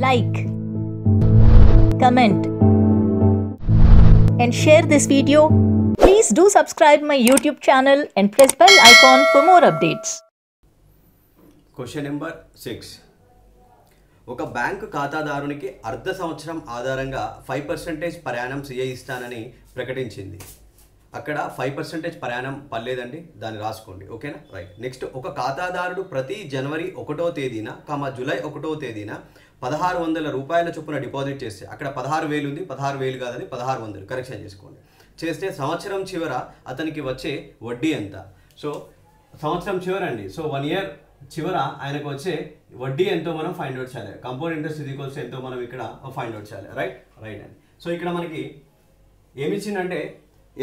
like, comment and share this video. Please do subscribe my YouTube channel and press bell icon for more updates. Question number 6. ఒక bank ఖాతాదారునికి అర్ధ సంవత్సరం ఆధారంగా 5% per annum CI ఇస్తానని ప్రకటించింది. అక్కడ 5% per annum పర్లేదండి, దాన్ని రాసుకోండి. ఓకేనా? రైట్. నెక్స్ట్, ఒక ఖాతాదారుడు ప్రతి జనవరి 1వ తేదీన జూలై 1వ తేదీన 1600 రూపాయల చొప్పున డిపాజిట్ చేస్తే, అక్కడ 16,000 ఉంది, 16,000 కాదని 1600 కరెక్షన్ చేసుకోండి. చేస్తే సంవత్సరం చివర అతనికి వచ్చే వడ్డీ ఎంత? సో సంవత్సరం చివరండి. సో 1 year చివర ఆయనకు వచ్చే వడ్డీ ఎంతో మనం ఫైండ్ అవుట్ చేయాలి. కంపౌండ్ ఇంట్రెస్ట్ ఇది ఈక్వల్స్ ఎంతో మనం ఇక్కడ ఫైండ్ అవుట్ చేయాలి. రైట్ అండి. సో ఇక్కడ మనకి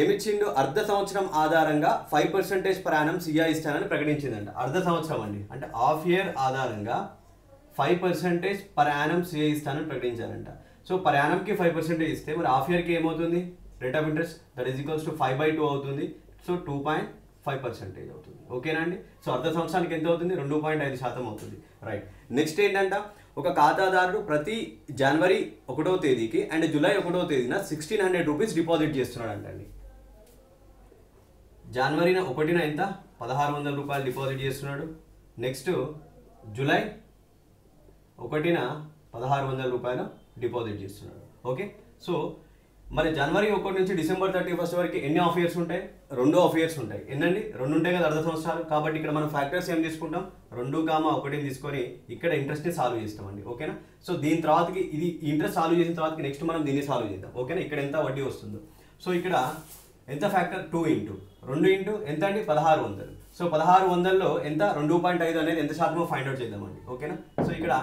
ఏమిచ్చిండు? అర్ధ సంవత్సరం ఆధారంగా 5% per annum CI ఇస్తానని ప్రకటించిందంట. అర్ధ సంవత్సరం అండి, అంటే హాఫ్ ఇయర్ ఆధారంగా 5% per annum CI ఇస్తానని ప్రకటించారంట. సో పర్ యానంకి 5% ఇస్తే మరి హాఫ్ ఇయర్కి ఏమవుతుంది? Rate of interest that is equals to 5/2 అవుతుంది. సో 2.5% అవుతుంది. ఓకేనా అండి? సో అర్ధ సంవత్సరానికి ఎంత అవుతుంది? 2.5% అవుతుంది. రైట్. నెక్స్ట్ ఏంటంట, ఒక ఖాతాదారుడు ప్రతి జనవరి 1వ తేదీకి అండ్ జూలై 1వ తేదీన 1600 రూపీస్ డిపాజిట్ చేస్తున్నాడు అంటండి. జనవరిన 1న ఎంత? 1600 రూపాయలు డిపాజిట్ చేస్తున్నాడు. నెక్స్ట్ జూలై 1న 1600 రూపాయలు డిపాజిట్ చేస్తున్నాడు. ఓకే. సో మరి జనవరి 1 నుంచి డిసెంబర్ 31 వరకు ఎన్ని ఆఫ్ ఇయర్స్ ఉంటాయి? 2 ఆఫ్ ఇయర్స్ ఉంటాయి. ఎన్నండి? 2 ఉంటాయి కదా అర్ధ సంవత్సరాలు. కాబట్టి ఇక్కడ మనం ఫ్యాక్టర్స్ ఏం తీసుకుంటాం? 2, 1 తీసుకొని ఇక్కడ ఇంట్రెస్ట్ని సాల్వ్ చేస్తామండి. ఓకేనా? సో దీని తర్వాతకి ఇది ఇంట్రెస్ట్ సాల్వ్ చేసిన తర్వాతకి నెక్స్ట్ మనం దీన్ని సాల్వ్ చేద్దాం. ఓకేనా? ఇక్కడ ఎంత వడ్డీ వస్తుందో. సో ఇక్కడ ఎంత ఫ్యాక్టర్? 2 ఇంటూ ఎంత అండి? 1600. సో 1600లో ఎంత? 2.5 అనేది ఎంత శాతమో ఫైండ్ అవుట్ చేద్దామండి. ఓకేనా? సో ఇక్కడ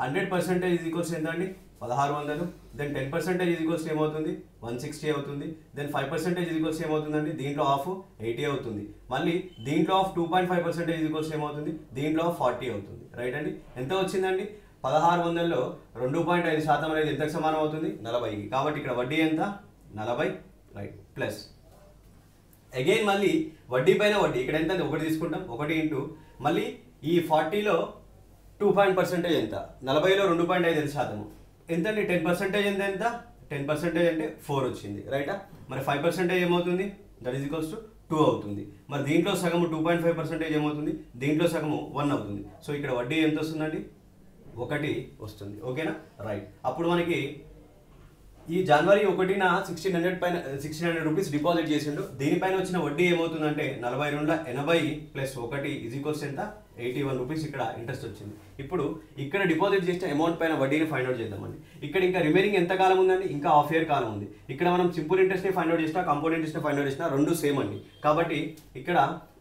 100% ఈజ్ ఈక్వల్స్ ఎంత అండి? 1600. దెన్ 10% ఈజ్ ఈక్వల్స్ ఏమవుతుంది? 160 అవుతుంది. దెన్ 5% ఈజ్ ఈక్వల్స్ ఏమవుతుందండి? దీంట్లో ఆఫ్ 80 అవుతుంది. మళ్ళీ దీంట్లో ఆఫ్ 2.5% ఈజ్ ఈక్వల్స్ ఏమవుతుంది? దీంట్లో ఆఫ్ 40 అవుతుంది. రైట్ అండి? ఎంత వచ్చిందండి? 1600లో 2.5% అనేది ఎంతకు సమానం అవుతుంది? 40. కాబట్టి ఇక్కడ వడ్డీ ఎంత? 40. రైట్. ప్లస్ అగైన్ మళ్ళీ వడ్డీ పైన వడ్డీ ఇక్కడ ఎంత? 1 తీసుకుంటాం. 1 ఇంటూ మళ్ళీ ఈ 40లో 2% ఎంత? 40లో 2.5% ఎంత అండి? 10% ఎంత? 10% అంటే 4 వచ్చింది. రైటా? మరి 5% ఏమవుతుంది? దట్ ఈజ్ ఈక్వల్స్ టు 2 అవుతుంది. మరి దీంట్లో సగము 2.5% ఏమవుతుంది? దీంట్లో సగము 1 అవుతుంది. సో ఇక్కడ వడ్డీ ఎంత వస్తుందండి? 1 వస్తుంది. ఓకేనా? రైట్. అప్పుడు మనకి ఈ జనవరి 1న 1600 రూపీస్ డిపాజిట్ చేసిండు. దీనిపైన వచ్చిన వడ్డీ ఏమవుతుందంటే 4280 ప్లస్ 1 ఈజ్ ఈక్వల్స్ ఎంత? 81 రూపీస్ ఇక్కడ ఇంట్రెస్ట్ వచ్చింది. ఇప్పుడు ఇక్కడ డిపాజిట్ చేసిన అమౌంట్ పైన వడ్డీని ఫైండ్ అవుట్ చేద్దామండి. ఇక్కడ ఇంకా రిమైనింగ్ ఎంత కాలం ఉందండి? ఇంకా హాఫ్ ఇయర్ కాలం ఉంది. ఇక్కడ మనం సింపుల్ ఇంట్రెస్ట్ని ఫైండ్ అవుట్ చేసినా, కంపౌండ్ ఇంట్రెస్ట్ని ఫైండ్ అవుట్ చేసినా రెండు సేమ్ అండి. కాబట్టి ఇక్కడ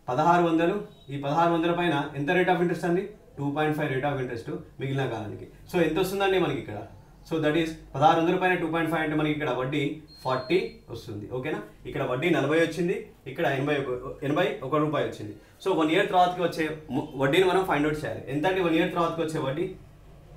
1600, ఈ 1600 పైన ఎంత రేట్ ఆఫ్ ఇంట్రెస్ట్ అండి? 2.5 రేట్ ఆఫ్ ఇంట్రెస్ట్ మిగిలిన కాలానికి. సో ఎంత వస్తుందండి మనకి ఇక్కడ? సో దట్ ఈస్ 1600 పైన 2.5 అంటే మనకి ఇక్కడ వడ్డీ 40 వస్తుంది. ఓకేనా? ఇక్కడ వడ్డీ 40 వచ్చింది, ఇక్కడ 81 రూపాయి వచ్చింది. సో 1 year తర్వాతకి వచ్చే వడ్డీని మనం ఫైండ్ అవుట్ చేయాలి. ఎంత అంటే 1 year తర్వాతకి వచ్చే వడ్డీ,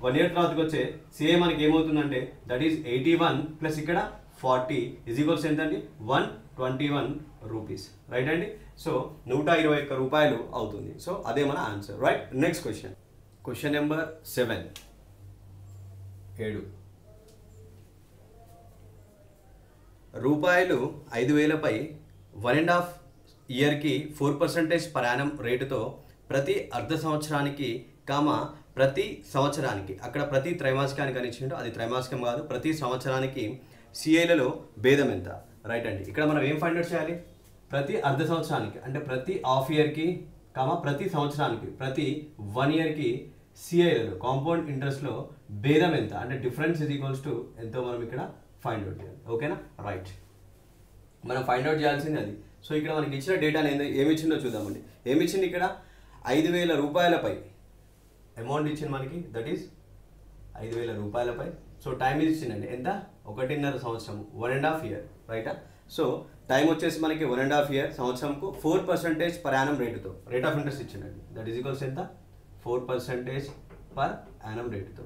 1 year తర్వాతకి వచ్చే సిఏ మనకి ఏమవుతుందంటే దట్ ఈస్ 81 ప్లస్ ఇక్కడ 40 ఈజ్ ఈక్వల్స్ ఎంత అండి? 121 రూపీస్. రైట్ అండి? సో 121 రూపాయలు అవుతుంది. సో అదే మన answer. Right. Next question number 7. రూపాయలు 5,000పై 1.5 ఇయర్కి 4% per annum రేటుతో ప్రతి అర్ధ సంవత్సరానికి ప్రతి సంవత్సరానికి, అక్కడ ప్రతి త్రైమాసికానికి అని ఇచ్చిండు, అది త్రైమాసికం కాదు, ప్రతి సంవత్సరానికి సిఐలలో భేదం ఎంత? రైట్ అండి. ఇక్కడ మనం ఏం ఫైండ్ అవుట్ చేయాలి? ప్రతి అర్ధ సంవత్సరానికి అంటే ప్రతి హాఫ్ ఇయర్కి ప్రతి సంవత్సరానికి ప్రతి 1 yearకి సిఐలలో కాంపౌండ్ ఇంట్రెస్ట్లో భేదం ఎంత అంటే డిఫరెన్స్ ఈజ్ ఈక్వల్స్ టు ఎంతో మనం ఇక్కడ ఫైండ్ అవుట్ చేయాలి. ఓకేనా? రైట్. మనం ఫైండ్ అవుట్ చేయాల్సింది అది. సో ఇక్కడ మనకి ఇచ్చిన డేటా ఏమి ఇచ్చిందో చూద్దామండి. ఏమి ఇచ్చింది? ఇక్కడ 5,000 రూపాయలపై అమౌంట్ ఇచ్చింది మనకి, దట్ ఈస్ 5,000 రూపాయలపై. సో టైం ఇచ్చిందండి ఎంత? 1.5 సంవత్సరం, 1.5 year. రైటా? సో టైం వచ్చేసి మనకి 1.5 year, సంవత్సరంకు 4% per annum రేటుతో రేట్ ఆఫ్ ఇంట్రెస్ట్ ఇచ్చిందండి. దట్ ఈస్ ఈక్వల్స్ ఎంత? 4% per annum రేటుతో.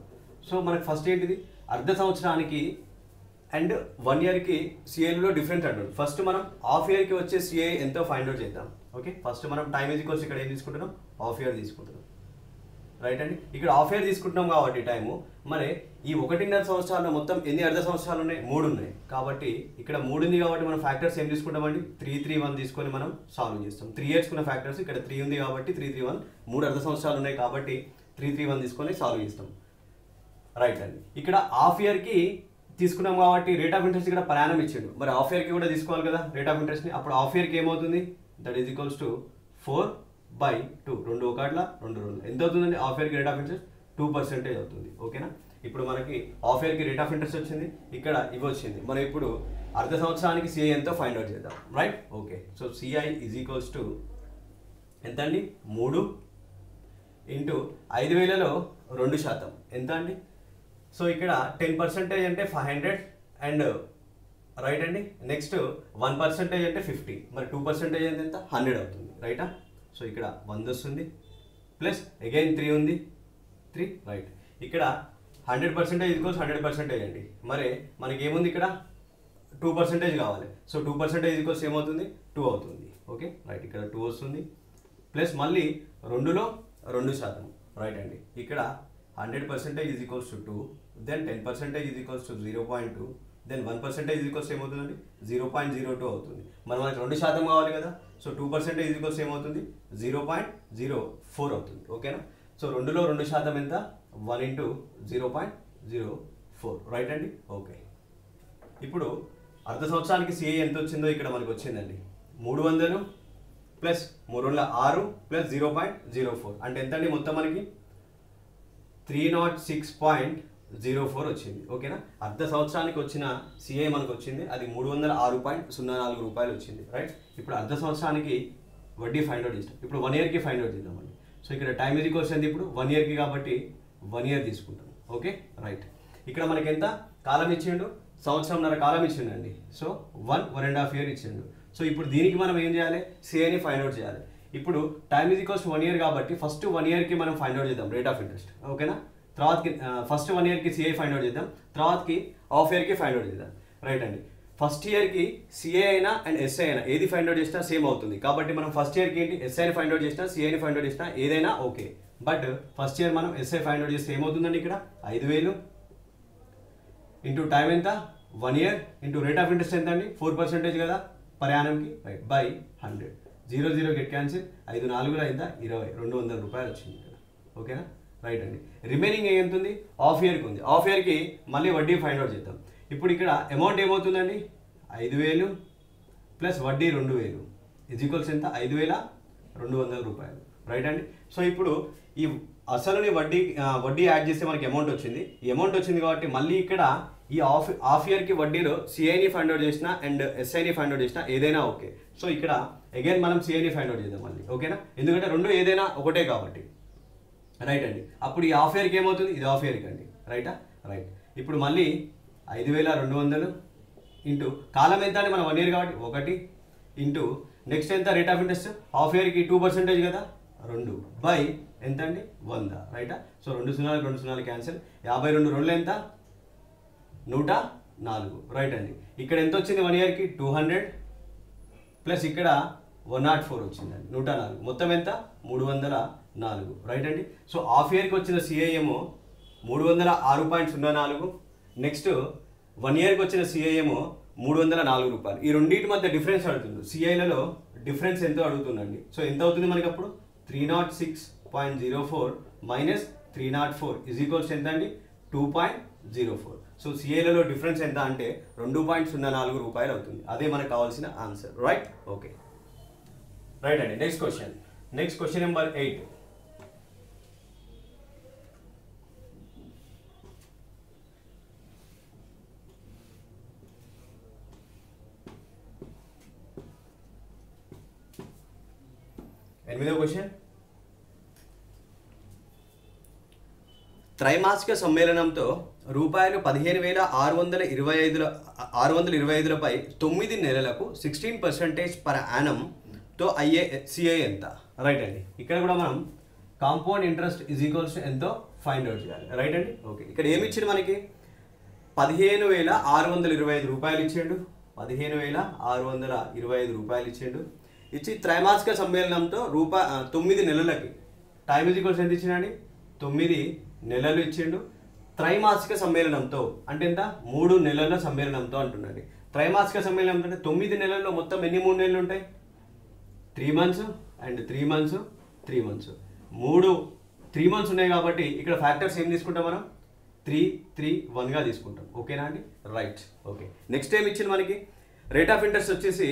సో మనకి ఫస్ట్ ఏంటిది? అర్ధ సంవత్సరానికి అండ్ 1 yearకి సిఐలో డిఫరెంట్ అంటాడు. ఫస్ట్ మనం హాఫ్ ఇయర్కి వచ్చే సిఐ ఎంతో ఫైండ్ అవుట్ చేద్దాం. ఓకే. ఫస్ట్ మనం టైం ఈజ్ ఈక్వల్స్ ఇక్కడ ఏం తీసుకుంటున్నాం? హాఫ్ ఇయర్ తీసుకుంటున్నాం. రైట్ అండి. ఇక్కడ హాఫ్ ఇయర్ తీసుకుంటున్నాం కాబట్టి టైము, మరి ఈ 1.5 సంవత్సరాల్లో మొత్తం ఎన్ని అర్ధ సంవత్సరాలు ఉన్నాయి? 3 ఉన్నాయి. కాబట్టి ఇక్కడ 3 ఉంది కాబట్టి మనం ఫ్యాక్టర్స్ ఏం తీసుకుంటామండి? 3, 3, 1 తీసుకొని మనం సాల్వ్ చేస్తాం. 3 ఇయర్స్ ఉన్న ఫ్యాక్టర్స్ ఇక్కడ 3 ఉంది కాబట్టి 3, 3, 1 3 అర్ధ సంవత్సరాలు ఉన్నాయి కాబట్టి 3, 3, 1 తీసుకొని సాల్వ్ చేస్తాం. రైట్ అండి. ఇక్కడ హాఫ్ ఇయర్కి తీసుకున్నాం కాబట్టి రేట్ ఆఫ్ ఇంట్రెస్ట్ ఇక్కడ ప్రయాణం ఇచ్చిండు, మరి హాఫ్ ఇయర్కి కూడా తీసుకోవాలి కదా రేట్ ఆఫ్ ఇంట్రెస్ట్ని. అప్పుడు హాఫ్ ఇయర్కి ఏమవుతుంది? That is equals to 4/2. 2 ఒకట్ల 2 2 ఎంత అవుతుందండి? హాఫ్ ఇయర్కి రేట్ ఆఫ్ ఇంట్రెస్ట్ 2% అవుతుంది. ఓకేనా? ఇప్పుడు మనకి హాఫ్ ఇయర్కి రేట్ ఆఫ్ ఇంట్రెస్ట్ వచ్చింది, ఇక్కడ ఇవి వచ్చింది. మనం ఇప్పుడు అర్ధ సంవత్సరానికి సిఐ ఎంతో ఫైండ్ అవుట్ చేద్దాం. Right? Okay. So CI is equals to ఎంత అండి? 3 ఇంటూ 5,000లో 2% ఎంత అండి? సో ఇక్కడ 10% అంటే 500 అండ్ రైట్ అండి. నెక్స్ట్ 1% అంటే 50, మరి 2% అంటే ఎంత? 100 అవుతుంది. రైటా? సో ఇక్కడ 100 వస్తుంది, ప్లస్ అగైన్ 3 ఉంది, 3 రైట్. ఇక్కడ 100% ఈక్వల్స్ 100% అండి. మరి మనకి ఏముంది ఇక్కడ? 2% కావాలి. సో 2% ఈక్వల్స్ ఏమవుతుంది? 2 అవుతుంది. Okay right. ఇక్కడ 2 వస్తుంది, ప్లస్ మళ్ళీ 2లో 2% రైట్ అండి. ఇక్కడ 100% is equals to 2, then 10% is equals to 0.2, then 1% is equals ఏమవుతుందండి? 0.02 అవుతుంది. మరి మనకి 2% కావాలి కదా. సో 2% ఈజ్ ఈక్వల్స్ ఏమవుతుంది? 0.04 అవుతుంది. ఓకేనా? సో 2లో 2% ఎంత? 1 ఇంటూ 0.04 రైట్ అండి. ఓకే. ఇప్పుడు అర్ధ సంవత్సరానికి సిఐ ఎంత వచ్చిందో ఇక్కడ మనకు వచ్చిందండి. 300 ప్లస్ 3 6 ప్లస్ 0.04 అంటే ఎంత అండి? మొత్తం మనకి 306.04 వచ్చింది. ఓకేనా? అర్ధ సంవత్సరానికి వచ్చిన సిఐ మనకు వచ్చింది, అది 306.04 రూపాయలు వచ్చింది. రైట్? ఇప్పుడు అర్ధ సంవత్సరానికి వడ్డీ ఫైండ్ అవుట్ చేస్తాం. ఇప్పుడు 1 ఇయర్కి ఫైండ్ అవుట్ చేద్దామండి. సో ఇక్కడ టైం ఇది క్వశ్చన్ ఇప్పుడు 1 ఇయర్కి కాబట్టి 1 ఇయర్ తీసుకుంటాం. Okay right. ఇక్కడ మనకి ఎంత కాలం ఇచ్చిండు? సంవత్సరంన్నర కాలం ఇచ్చిండండి. సో 1.5 ఇయర్ ఇచ్చిండు. సో ఇప్పుడు దీనికి మనం ఏం చేయాలి? సిఐని ఫైండ్ అవుట్ చేయాలి. ఇప్పుడు టైం ఇది ఈక్వల్స్ 1 ఇయర్ కాబట్టి ఫస్ట్ 1 ఇయర్కి మనం ఫైండ్ అవుట్ చేద్దాం రేట్ ఆఫ్ ఇంట్రెస్ట్. ఓకేనా? తర్వాతకి ఫస్ట్ 1 ఇయర్కి సిఐ ఫైండ్ అవుట్ చేద్దాం, తర్వాతకి హాఫ్ ఇయర్కి ఫైండ్ అవుట్ చేద్దాం. రైట్ అండి. ఫస్ట్ ఇయర్కి సిఐ అయినా అండ్ ఎస్ఐ అయినా ఏది ఫైండ్ అవుట్ చేసినా సేమ్ అవుతుంది. కాబట్టి మనం ఫస్ట్ ఇయర్కి ఏంటి? ఎస్ఐని ఫైండ్ అవుట్ చేసినా సిఐని ఫైండ్ అవుట్ చేసినా ఏదైనా ఓకే. బట్ ఫస్ట్ ఇయర్ మనం ఎస్ఐ ఫైండ్ అవుట్ చేస్తే ఏమవుతుందండి? ఇక్కడ 5,000 ఇంటూ టైం ఎంత? 1 year into rate of interest ఎంత అండి? 4% కదా ప్రయాణంకి. రైట్. బై 100. 0 0 get cancel. 5 4 ఎంత? 20. 200 రూపాయలు వచ్చింది ఇక్కడ. ఓకేనా? రైట్ అండి. రిమైనింగ్ ఎంత ఉంది? హాఫ్ ఇయర్కి ఉంది. హాఫ్ ఇయర్కి మళ్ళీ వడ్డీ ఫైండ్ అవుట్ చేద్దాం. ఇప్పుడు ఇక్కడ అమౌంట్ ఏమవుతుందండి? 5,000 ప్లస్ వడ్డీ 2,000 ఈజ్ ఈక్వల్స్ ఎంత? 5,200 రూపాయలు. రైట్ అండి. సో ఇప్పుడు ఈ అసలుని వడ్డీ యాడ్ చేస్తే మనకి అమౌంట్ వచ్చింది. ఈ అమౌంట్ వచ్చింది కాబట్టి మళ్ళీ ఇక్కడ ఈ హాఫ్ ఇయర్కి వడ్డీలో సిఐని ఫైండ్ అవుట్ చేసినా అండ్ ఎస్ఐని ఫైండ్ అవుట్ చేసినా ఏదైనా ఓకే. సో ఇక్కడ అగైన్ మనం సిఐని ఫైండ్ అవుట్ చేద్దాం మళ్ళీ. ఓకేనా? ఎందుకంటే రెండు ఏదైనా ఒకటే కాబట్టి. రైట్ అండి. అప్పుడు ఈ హాఫ్ ఇయర్కి ఏమవుతుంది? ఇది హాఫ్ ఇయర్కి అండి. రైటా? రైట్. ఇప్పుడు మళ్ళీ 5,200 ఇంటూ కాలం ఎంత అండి? మనం 1 ఇయర్ కాబట్టి 1 ఇంటూ నెక్స్ట్ ఎంత? రేట్ ఆఫ్ ఇంట్రెస్ట్ హాఫ్ ఇయర్కి 2% కదా, 2 బై ఎంత అండి? 100. రైటా? So 2 0 cancel. 52 2 ఎంత? 104. రైట్ అండి. ఇక్కడ ఎంత వచ్చింది? 1 ఇయర్కి 200 ప్లస్ ఇక్కడ 104 వచ్చిందండి. 104 మొత్తం ఎంత? 304. రైట్ అండి. సో హాఫ్ ఇయర్కి వచ్చిన సిఐ ఏమో 306.04. నెక్స్ట్ 1 ఇయర్కి వచ్చిన సిఐ ఏమో 304 రూపాయలు. ఈ రెండింటి మధ్య డిఫరెన్స్ అడుగుతుంది. సిఐలలో డిఫరెన్స్ ఎంతో అడుగుతుందండి. సో ఎంత అవుతుంది మనకి అప్పుడు? 306.04 మైనస్ 304 ఈజ్ ఈక్వల్స్ ఎంత అండి? 2.04. సో సిఐలలో డిఫరెన్స్ ఎంత అంటే 2.04 రూపాయలు అవుతుంది. అదే మనకు కావాల్సిన ఆన్సర్. రైట్? ఓకే రైట్ అండి. Next question number 8. ఎనిమిదవ క్వశ్చన్. త్రైమాసిక సమ్మేళనంతో రూపాయలు 15,625లపై 9 నెలలకు 16% పర్ యానంతో అయ్యే సిఐ ఎంత? రైట్ అండి. ఇక్కడ కూడా మనం కాంపౌండ్ ఇంట్రెస్ట్ ఈజ్ ఈక్వల్స్ ఎంతో ఫైండ్ అవుట్ చేయాలి. రైట్ అండి. ఓకే. ఇక్కడ ఏమి ఇచ్చిండు మనకి? 15,625 రూపాయలు ఇచ్చిండు. 15,625 రూపాయలు ఇచ్చిండు. ఇచ్చి త్రైమాసిక సమ్మేళనంతో 9 నెలలకి టైం ఈజ్ ఈక్వల్స్ ఎంత ఇచ్చినండి? 9 నెలలు ఇచ్చిండు. త్రైమాసిక సమ్మేళనంతో అంటే ఎంత 3 నెలల సమ్మేళనంతో అంటున్నాడు. త్రైమాసిక సమ్మేళనం అంటే 9 నెలల్లో మొత్తం ఎన్ని 3 నెలలు ఉంటాయి? 3 months and 3 months 3 months 3 months ఉన్నాయి కాబట్టి ఇక్కడ ఫ్యాక్టర్స్ ఏం తీసుకుంటాం మనం? 3, 3, 1గా తీసుకుంటాం. ఓకేనా అండి? రైట్. ఓకే, నెక్స్ట్ ఏం ఇచ్చింది మనకి? రేట్ ఆఫ్ ఇంట్రెస్ట్ వచ్చేసి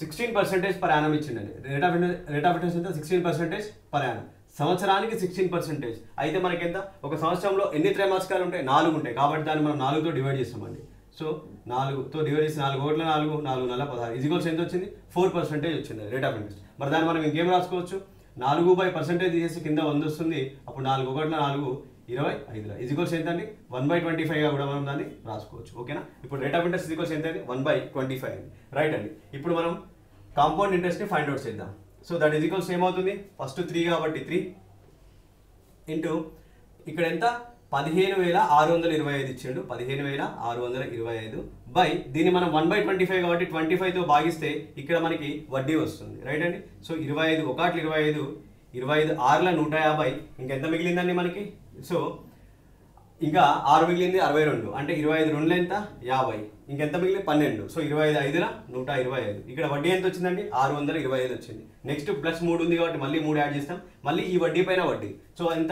16% పర్ యానం ఇచ్చిందండి. రేట్ ఆఫ్ ఇంట్రెస్ట్ ఎంత? 16% పర్ యానం. సంవత్సరానికి 16%. అయితే మనకి ఎంత? ఒక సంవత్సరంలో ఎన్ని త్రైమాసికాలు ఉంటాయి? 4 ఉంటాయి కాబట్టి దాన్ని మనం 4తో డివైడ్ చేస్తామండి. సో 4తో డివైడ్ చేసి 4 కోట్ల 4 4 నెలల 16 ఈజ్ఈక్వల్స్ ఎంత వచ్చింది? 4% వచ్చింది రేట్ ఆఫ్ ఇంట్రెస్ట్. మరి దాన్ని మనం ఇంకేం రాసుకోవచ్చు? 4/% తీసేసి కింద 100 వస్తుంది. అప్పుడు 4 కోట్ల 4 25 ఈజ్ఈక్వల్స్ ఎంత అండి? 1/25గా కూడా మనం దాన్ని రాసుకోవచ్చు. ఓకేనా? ఇప్పుడు రేట్ ఆఫ్ ఇంట్రెస్ట్ ఈజ్ఈక్వల్స్ ఎంత అండి? 1/25 అండి. రైట్ అండి. ఇప్పుడు మనం కాంపౌండ్ ఇంట్రెస్ట్ని ఫైండ్ అవుట్ చేద్దాం. సో దట్ ఈజ్ఈక్వల్స్ ఏమవుతుంది? ఫస్ట్ 3 కాబట్టి 3 ఇంటూ ఇక్కడ ఎంత? 15,625 ఇచ్చిండు. 15,625 బై దీన్ని మనం 1/25 కాబట్టి 25తో భాగిస్తే ఇక్కడ మనకి వడ్డీ వస్తుంది. రైట్ అండి. సో 25 1 25 25 6ల 150 ఇంకెంత మిగిలిందండి మనకి? సో ఇంకా 6 మిగిలింది 62 అంటే 25 2లు ఎంత? 50 ఇంకెంత మిగిలింది? 12. సో 25 5ల 125 ఇక్కడ వడ్డీ ఎంత వచ్చిందండి? 625 వచ్చింది. నెక్స్ట్ ప్లస్ 3 ఉంది కాబట్టి మళ్ళీ 3 యాడ్ చేస్తాం. మళ్ళీ ఈ వడ్డీ పైన వడ్డీ. సో ఎంత?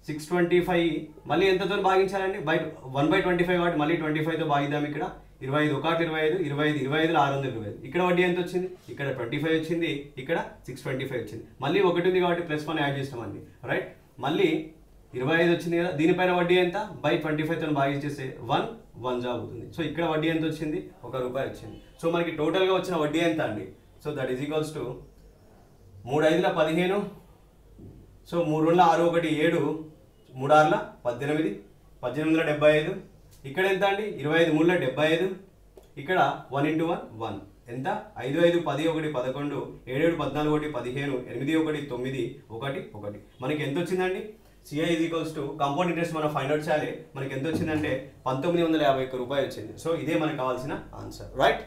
625 మళ్ళీ ఎంతతో భాగించాలండి? 1/25 కాబట్టి మళ్ళీ 25తో భాగిద్దాం. ఇక్కడ 25 1 25 25 25 625 ఇక్కడ వడ్డీ ఎంత వచ్చింది? ఇక్కడ 25 వచ్చింది. ఇక్కడ 625 వచ్చింది. మళ్ళీ 1 ఉంది కాబట్టి ప్లస్ 1 యాడ్ చేస్తామండి. రైట్. మళ్ళీ 25 వచ్చింది కదా, దీనిపైన వడ్డీ ఎంత? 25తో భాగించేస్తే 1 జాబ్ అవుతుంది. సో ఇక్కడ వడ్డీ ఎంత వచ్చింది? ₹1 వచ్చింది. సో మనకి టోటల్గా వచ్చిన వడ్డీ ఎంత అండి? So that is equals to 3 5ల 15. So 3 2ల 6 1 7 3 6ల 18 1875 ఇక్కడ ఎంత అండి? 25 3ల 75 ఇక్కడ 1 × 1 1 ఎంత? 5 5 10 1 11 7 7 14 1 15 8 1 9 1 1 మనకి ఎంత వచ్చిందండి? CI is equals to compound interest మనం ఫైండ్ అవుట్ చేయాలి. మనకి ఎంత వచ్చిందంటే ₹1951 వచ్చింది. సో ఇదే మనకు కావాల్సిన answer. Right.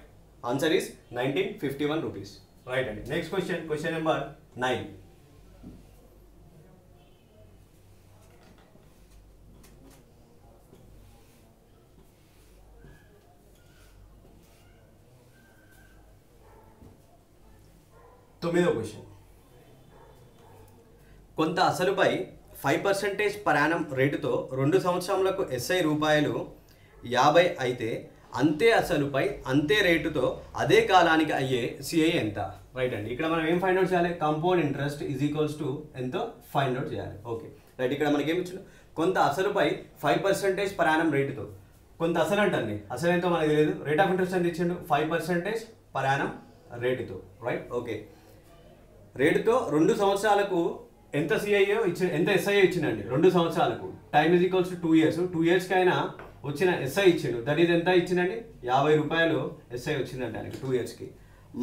Answer is ₹1951. Right అండి. Next question number 9. తొమ్మిదో క్వశ్చన్. కొంత అసలుపై 5% పర్ యానం రేటుతో 2 సంవత్సరములకు SI రూపాయలు 50 అయితే అంతే అసలుపై అంతే రేటుతో అదే కాలానికి అయ్యే CI ఎంత? రైట్ అండి. ఇక్కడ మనం ఏం ఫైండ్ అవుట్ చేయాలి? Compound interest is equals to ఎంతో ఫైండ్ అవుట్ చేయాలి. Okay right. ఇక్కడ మనకి ఏమి ఇచ్చిండు? కొంత అసలుపై 5% పర్ యానం రేటుతో. కొంత అసలు అంటండి, అసలు ఎంతో మనకు తెలియదు. రేట్ ఆఫ్ ఇంట్రెస్ట్ ఎంత ఇచ్చిండు? 5% పర్ యానం రేటుతో. రైట్. ఓకే. రేటుతో 2 సంవత్సరాలకు ఎంత CIO ఇచ్చింది? ఎంత SIO ఇచ్చిందండి? 2 సంవత్సరాలకు. Time is equals to 2 years. 2 ఇయర్స్కి అయినా వచ్చిన SI ఇచ్చిండు. దట్ ఈజ్ ఎంత ఇచ్చిందండి? ₹50 SI వచ్చిందంటే ఆయనకి 2 ఇయర్స్కి.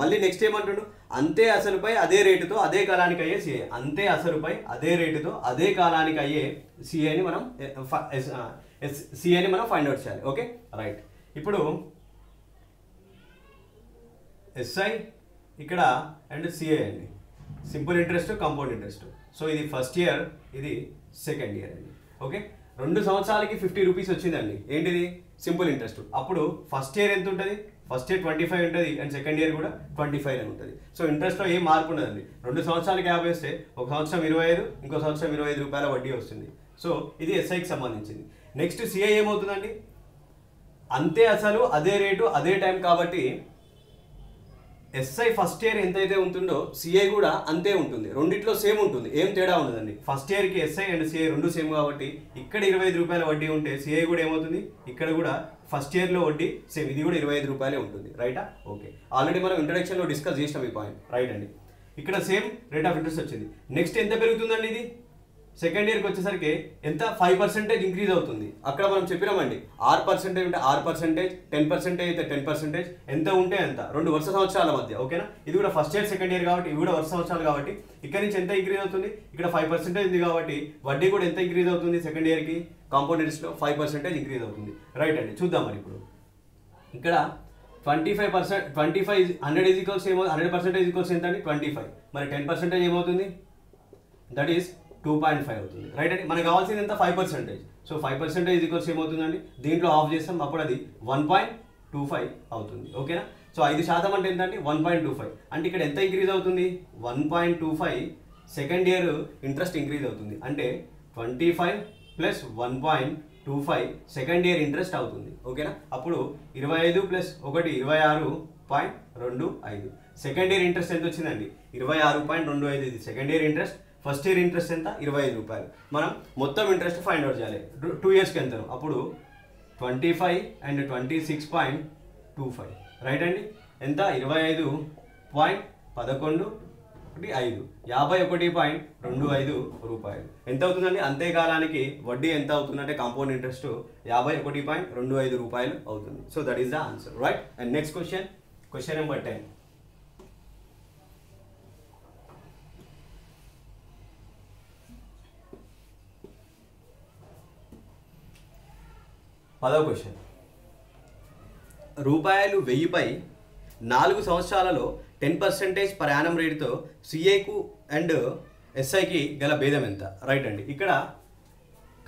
మళ్ళీ నెక్స్ట్ ఏమంటుండు? అంతే అసలుపై అదే రేటుతో అదే కాలానికి అయ్యే CI. అంతే అసలుపై అదే రేటుతో అదే కాలానికి అయ్యే CIని మనం ఫైండ్ అవుట్ చేయాలి. Okay right. ఇప్పుడు SI ఇక్కడ అండ్ CI అండి. Simple interest, compound interest. So ఇది ఫస్ట్ ఇయర్, ఇది సెకండ్ ఇయర్ అండి. ఓకే. 2 సంవత్సరాలకి ₹50 వచ్చిందండి. ఏంటిది? Simple interest. అప్పుడు ఫస్ట్ ఇయర్ ఎంత ఉంటుంది? ఫస్ట్ ఇయర్ 25 ఉంటుంది అండ్ సెకండ్ ఇయర్ కూడా 25 అని ఉంటుంది. సో ఇంట్రెస్ట్లో ఏం మార్పు ఉండదండి. 2 సంవత్సరాలకి 50 వస్తే ఒక సంవత్సరం 25, ఇంకో సంవత్సరం ₹25 వడ్డీ వస్తుంది. సో ఇది SIకి సంబంధించింది. నెక్స్ట్ CI ఏమవుతుందండి? అంతే అసలు అదే రేటు అదే టైం కాబట్టి SI ఫస్ట్ ఇయర్ ఎంతైతే ఉంటుందో CI కూడా అంతే ఉంటుంది. రెండిట్లో సేమ్ ఉంటుంది, ఏం తేడా ఉండదండి. ఫస్ట్ ఇయర్కి SI అండ్ CI రెండు సేమ్ కాబట్టి ఇక్కడ ₹25 వడ్డీ ఉంటే CI కూడా ఏమవుతుంది? ఇక్కడ కూడా ఫస్ట్ ఇయర్లో వడ్డీ సేమ్, ఇది కూడా ₹25 ఉంటుంది. రైటా? ఓకే. ఆల్రెడీ మనం ఇంట్రడక్షన్లో డిస్కస్ చేసినాం ఈ పాయింట్. రైట్ అండి. ఇక్కడ సేమ్ రేట్ ఆఫ్ ఇంట్రెస్ట్ వచ్చింది. నెక్స్ట్ ఎంత పెరుగుతుందండి? ఇది సెకండ్ ఇయర్కి వచ్చేసరికి ఎంత? 5% ఇంక్రీజ్ అవుతుంది. అక్కడ మనం చెప్పినామండి 6% ఉంటే 6%, 10% అయితే 10%, ఎంత ఉంటే ఎంత, 2 వరుస సంవత్సరాల మధ్య. ఓకేనా? ఇది కూడా ఫస్ట్ ఇయర్ సెకండ్ ఇయర్ కాబట్టి ఇవి కూడా వరుస సంవత్సరాలు కాబట్టి ఇక్కడ నుంచి ఎంత ఇంక్రీజ్ అవుతుంది? ఇక్కడ 5% ఉంది కాబట్టి వడ్డీ కూడా ఎంత ఇంక్రీజ్ అవుతుంది? సెకండ్ ఇయర్కి కాంపౌండ్ ఇంట్రెస్ట్లో 5% ఇంక్రీజ్ అవుతుంది. రైట్ అండి. చూద్దాం మరి ఇప్పుడు ఇక్కడ 25%, 25 100 ఈజ్ ఈక్వల్స్ ఏమో 100% ఈజ్ ఈక్వల్స్ ఎంత అండి? 25. మరి 10% ఏమవుతుంది? దట్ ఈస్ 2.5 అవుతుంది రైట్ అండి. మనకు కావాల్సింది ఎంత 5%. సో 5% ఈక్వల్స్ ఏమవుతుందండి, దీంట్లో ఆఫ్ చేస్తాం అప్పుడు అది 1.25 అవుతుంది. ఓకేనా. సో 5% అంటే ఏంటంటే 1.25 అంటే ఇక్కడ ఎంత ఇంక్రీజ్ అవుతుంది, 1.25 సెకండ్ ఇయర్ ఇంట్రెస్ట్ ఇంక్రీజ్ అవుతుంది. అంటే 25 ప్లస్ 1.25 సెకండ్ ఇయర్ ఇంట్రెస్ట్ అవుతుంది. ఓకేనా. అప్పుడు 25 ప్లస్ 1 26.25 సెకండ్ ఇయర్ ఇంట్రెస్ట్ ఎంత వచ్చిందండి, 26.25. ఇది second year interest. First year interest ఎంత, 25 రూపాయలు. మనం మొత్తం ఇంట్రెస్ట్ ఫైండ్ అవుట్ చేయాలి 2 ఇయర్స్కి ఎంత. అప్పుడు 25 అండ్ 26.25 రైట్ అండి. ఎంత, 25.11 5 51.25 రూపాయలు ఎంత అవుతుందండి. అంతేకాలానికి వడ్డీ ఎంత అవుతుందంటే కాంపౌండ్ ఇంట్రెస్ట్ 51.25 రూపాయలు అవుతుంది. So that is the answer right. And next question, question number 10. పదవ క్వశ్చన్, రూపాయలు 1000పై 4 సంవత్సరాలలో 10% పర్ యానం రేటుతో సిఐకు అండ్ ఎస్ఐకి గల భేదం ఎంత రైట్ అండి. ఇక్కడ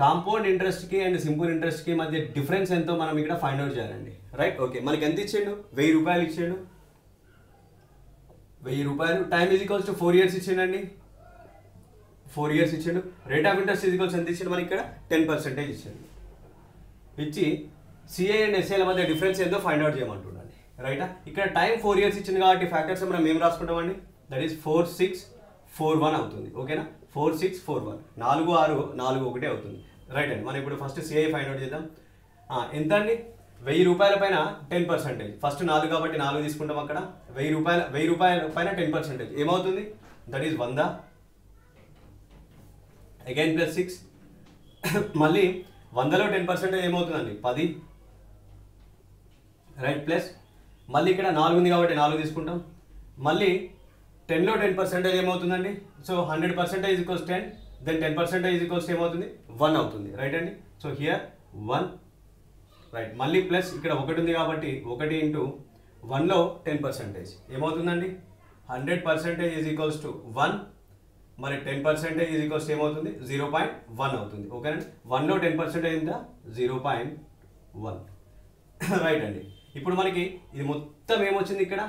కాంపౌండ్ ఇంట్రెస్ట్కి అండ్ సింపుల్ ఇంట్రెస్ట్కి మధ్య డిఫరెన్స్ ఎంతో మనం ఇక్కడ ఫైండ్ అవుట్ చేయాలండి రైట్. ఓకే, మనకి ఎంత ఇచ్చాడు, 1000 రూపాయలు ఇచ్చాడు. 1000 రూపాయలు time is equals to 4 years ఇచ్చిండండి. 4 ఇయర్స్ ఇచ్చాడు. Rate of interest is equals ఎంత ఇచ్చాడు మనకి ఇక్కడ 10% ఇచ్చాడు. ఇచ్చి సిఐ అండ్ ఎస్ఐల మధ్య డిఫరెన్స్ ఏందో ఫైండ్ అవుట్ చేయమంటున్నాను రైటా. ఇక్కడ టైం 4 ఇయర్స్ ఇచ్చింది కాబట్టి ఫ్యాక్టర్స్ మనం ఏం రాసుకుంటామండి, దట్ ఈస్ 4641 అవుతుంది. ఓకేనా. 4641 4 6 4 1 అవుతుంది రైట్ అండి. మనం ఇప్పుడు ఫస్ట్ సిఐ ఫైండ్ అవుట్ చేద్దాం. ఎంత అండి, 1000 రూపాయల పైన 10%. ఫస్ట్ 4 కాబట్టి 4 తీసుకుంటాం అక్కడ. 1000 రూపాయల పైన 10% ఏమవుతుంది, దట్ ఈస్ 100 అగైన్ ప్లస్ 6 మళ్ళీ 100లో 10% ఏమవుతుందండి 10 రైట్. ప్లస్ మళ్ళీ ఇక్కడ 4 ఉంది కాబట్టి 4 తీసుకుంటాం. మళ్ళీ 10లో 10% ఏమవుతుందండి, సో 100% ఈక్వల్స్ 10, దెన్ 10% ఈక్వల్స్ ఏమవుతుంది 1 అవుతుంది రైట్ అండి. So here 1 right. మళ్ళీ ప్లస్ ఇక్కడ 1 ఉంది కాబట్టి 1 ఇంటూ 1లో 10% ఏమవుతుందండి, 100% ఈక్వల్స్ టు 1, మరి 10% ఈక్వల్స్ ఏమవుతుంది 0.1 అవుతుంది. ఓకేనండి. 1లో 10% ఎంత, 0.1 రైట్ అండి. ఇప్పుడు మనకి ఇది మొత్తం ఏమొచ్చింది, ఇక్కడ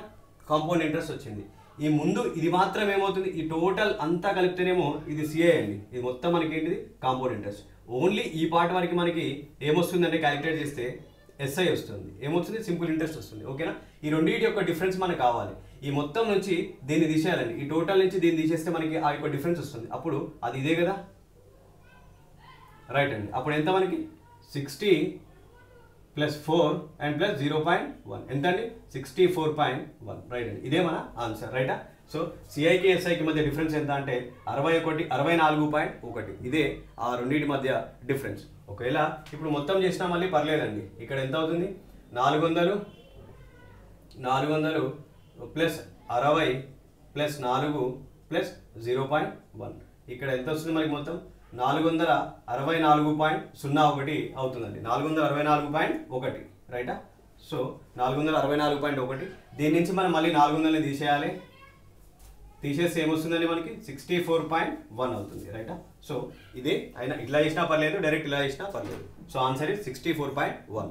కాంపౌండ్ ఇంట్రెస్ట్ వచ్చింది. ఈ ముందు ఇది మాత్రం ఏమవుతుంది, ఈ టోటల్ అంతా కలిపితేనేమో ఇది సిఐ అండి. ఇది మొత్తం మనకి ఏంటిది కాంపౌండ్ ఇంట్రెస్ట్. ఓన్లీ ఈ పార్ట్ వరకు మనకి ఏమొస్తుందంటే క్యాలిక్యులేట్ చేస్తే ఎస్ఐ వస్తుంది, ఏమొస్తుంది సింపుల్ ఇంట్రెస్ట్ వస్తుంది. ఓకేనా. ఈ రెండింటి యొక్క డిఫరెన్స్ మనకు కావాలి. ఈ మొత్తం నుంచి దీన్ని తీసేయాలండి. ఈ టోటల్ నుంచి దీన్ని తీసేస్తే మనకి ఆ యొక్క డిఫరెన్స్ వస్తుంది. అప్పుడు అది ఇదే కదా రైట్ అండి. అప్పుడు ఎంత మనకి 60 ప్లస్ 4 అండ్ ప్లస్ 0.1 ఎంత అండి, 64.1 రైట్ అండి. ఇదే మన ఆన్సర్ రైటా. సో సిఐకి ఎస్ఐకి మధ్య డిఫరెన్స్ ఎంత అంటే 64.1. ఇదే ఆ రెండింటి మధ్య డిఫరెన్స్. ఒకవేళ ఇప్పుడు మొత్తం చేసినా మళ్ళీ పర్లేదండి. ఇక్కడ ఎంత అవుతుంది, 400 ప్లస్ 60 ప్లస్ 4 ప్లస్ 0.1 ఇక్కడ ఎంత వస్తుంది మనకి మొత్తం 464.01 అవుతుందండి. 464.1 రైటా. సో 464.1 దీని నుంచి మనం మళ్ళీ 400ని తీసేయాలి. తీసేస్తే ఏమొస్తుందండి మనకి 64.1 అవుతుంది రైటా. సో ఇదే అయినా ఇట్లా చేసినా పర్లేదు, డైరెక్ట్ ఇలా చేసినా పర్లేదు. So answer is 64.1.